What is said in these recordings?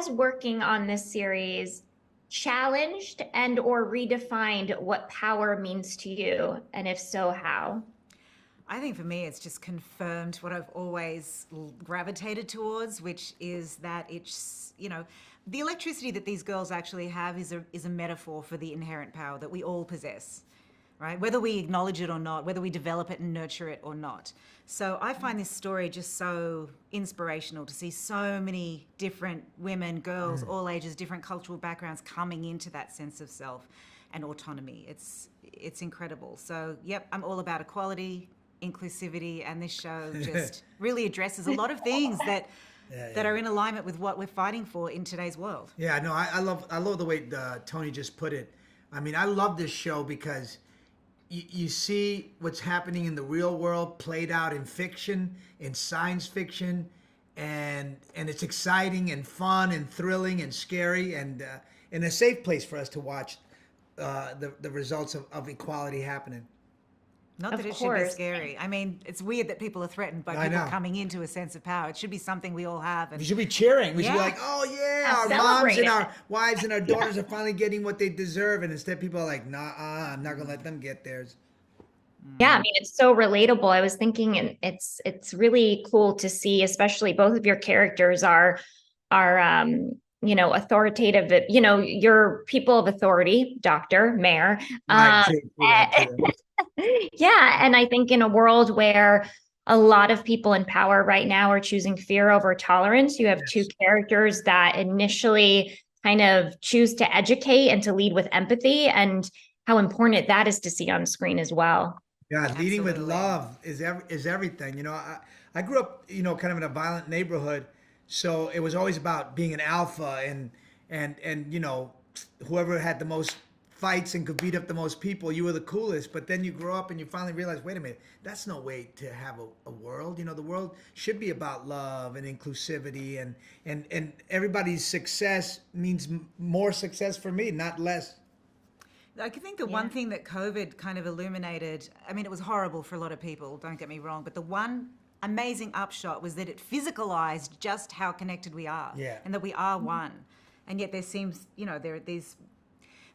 has working on this series challenged and or redefined what power means to you? And if so, how? I think for me, it's just confirmed what I've always gravitated towards, which is that it's, the electricity that these girls actually have is a metaphor for the inherent power that we all possess, right? Whether we acknowledge it or not, whether we develop it and nurture it or not. So I find this story just so inspirational to see so many different women, girls, all ages, different cultural backgrounds coming into that sense of self and autonomy. It's incredible. So, yep, I'm all about equality, inclusivity, and this show just really addresses a lot of things that are in alignment with what we're fighting for in today's world. Yeah, no, I love the way Tony just put it. I mean, I love this show because you see what's happening in the real world played out in fiction, in science fiction, and it's exciting and fun and thrilling and scary and a safe place for us to watch the results of equality happening. Not that it should be scary. I mean, it's weird that people are threatened by people coming into a sense of power. It should be something we all have. And we should be cheering. We should be like, oh yeah, our moms and our wives and our daughters are finally getting what they deserve. And instead people are like, nah, I'm not gonna let them get theirs. Yeah, I mean, it's so relatable. I was thinking, and it's really cool to see, especially both of your characters are authoritative, you're people of authority, doctor, mayor. Yeah. And I think in a world where a lot of people in power right now are choosing fear over tolerance, you have two characters that initially kind of choose to educate and to lead with empathy, and how important that is to see on screen as well. Yeah, leading with love is everything. I grew up, kind of in a violent neighborhood, so it was always about being an alpha and whoever had the most fights and could beat up the most people, you were the coolest. But then you grow up and you finally realize, wait a minute, that's no way to have a world. The world should be about love and inclusivity, and everybody's success means more success for me, not less. I think the one thing that COVID kind of illuminated, I mean, it was horrible for a lot of people, don't get me wrong, but the one amazing upshot was that it physicalized just how connected we are, and that we are one. And yet there seems, there are these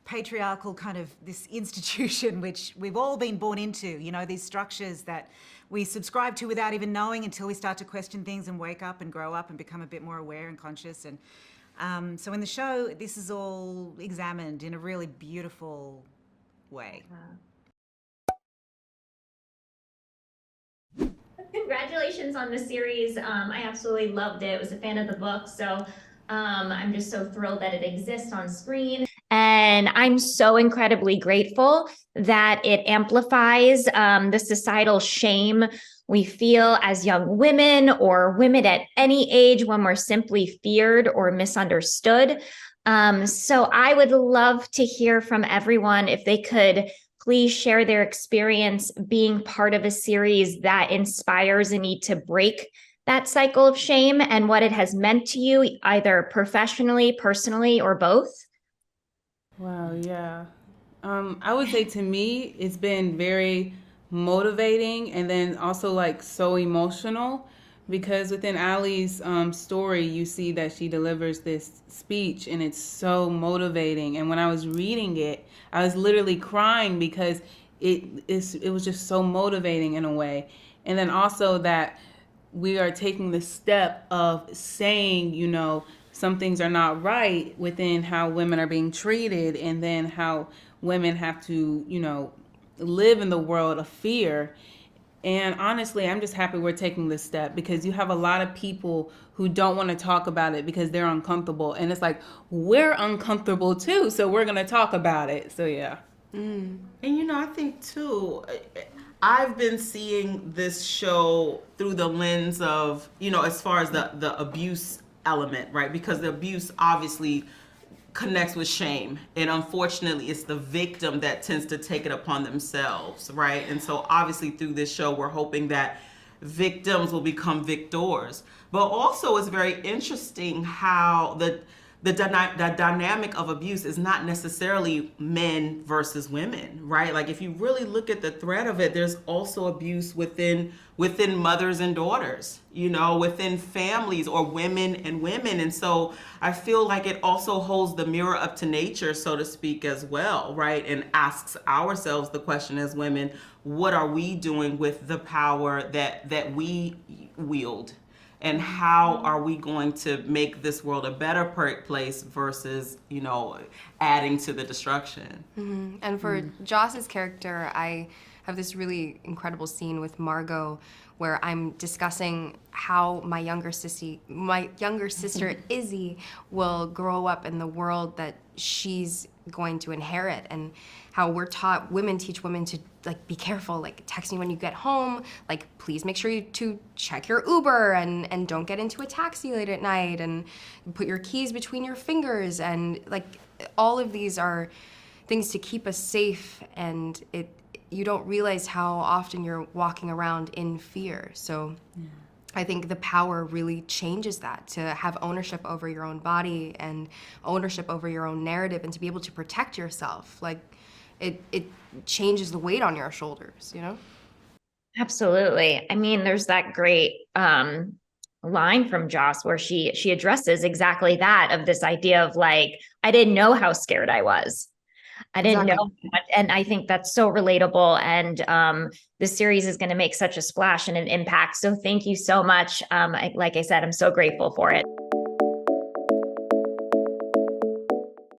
patriarchal kind of this institution which we've all been born into, these structures that we subscribe to without even knowing until we start to question things and wake up and grow up and become a bit more aware and conscious. And so in the show, this is all examined in a really beautiful way. Congratulations on the series. I absolutely loved it. I was a fan of the book, so I'm just so thrilled that it exists on screen. And I'm so incredibly grateful that it amplifies the societal shame we feel as young women or women at any age when we're simply feared or misunderstood. So I would love to hear from everyone if they could please share their experience being part of a series that inspires a need to break that cycle of shame and what it has meant to you, either professionally, personally, or both. Wow, yeah. I would say to me, it's been very motivating and then also like so emotional, because within Auli'i's story, you see that she delivers this speech and it's so motivating. And when I was reading it, I was literally crying because it was just so motivating in a way. And then also that we are taking the step of saying, some things are not right within how women are being treated, and then how women have to, live in the world of fear. And honestly, I'm just happy we're taking this step, because you have a lot of people who don't want to talk about it because they're uncomfortable. And it's like, we're uncomfortable too, so we're going to talk about it. So yeah. And I think too, I've been seeing this show through the lens of, as far as the abuse element, right? Because the abuse obviously connects with shame, and unfortunately it's the victim that tends to take it upon themselves, right? And so obviously through this show we're hoping that victims will become victors. But also it's very interesting how the dynamic of abuse is not necessarily men versus women, right? Like if you really look at the thread of it, there's also abuse within mothers and daughters, you know, within families, or women and women. And so I feel like it also holds the mirror up to nature, so to speak, as well, right? And asks ourselves the question as women, what are we doing with the power that we wield? And how are we going to make this world a better place versus, you know, adding to the destruction? Mm-hmm. And for Joss's character, I have this really incredible scene with Margot where I'm discussing how my younger sister Izzy will grow up in the world that she's going to inherit, and how women teach women to like be careful, like texting when you get home, like please make sure to check your Uber and don't get into a taxi late at night, and put your keys between your fingers, and like all of these are things to keep us safe, and you don't realize how often you're walking around in fear. So I think the power really changes that, to have ownership over your own body and ownership over your own narrative, and to be able to protect yourself. Like it changes the weight on your shoulders, you know? Absolutely. I mean, there's that great line from Joss where she addresses exactly that, of this idea of like, I didn't know how scared I was. I didn't know much, and I think that's so relatable. And this series is going to make such a splash and an impact. So thank you so much. Like I said, I'm so grateful for it.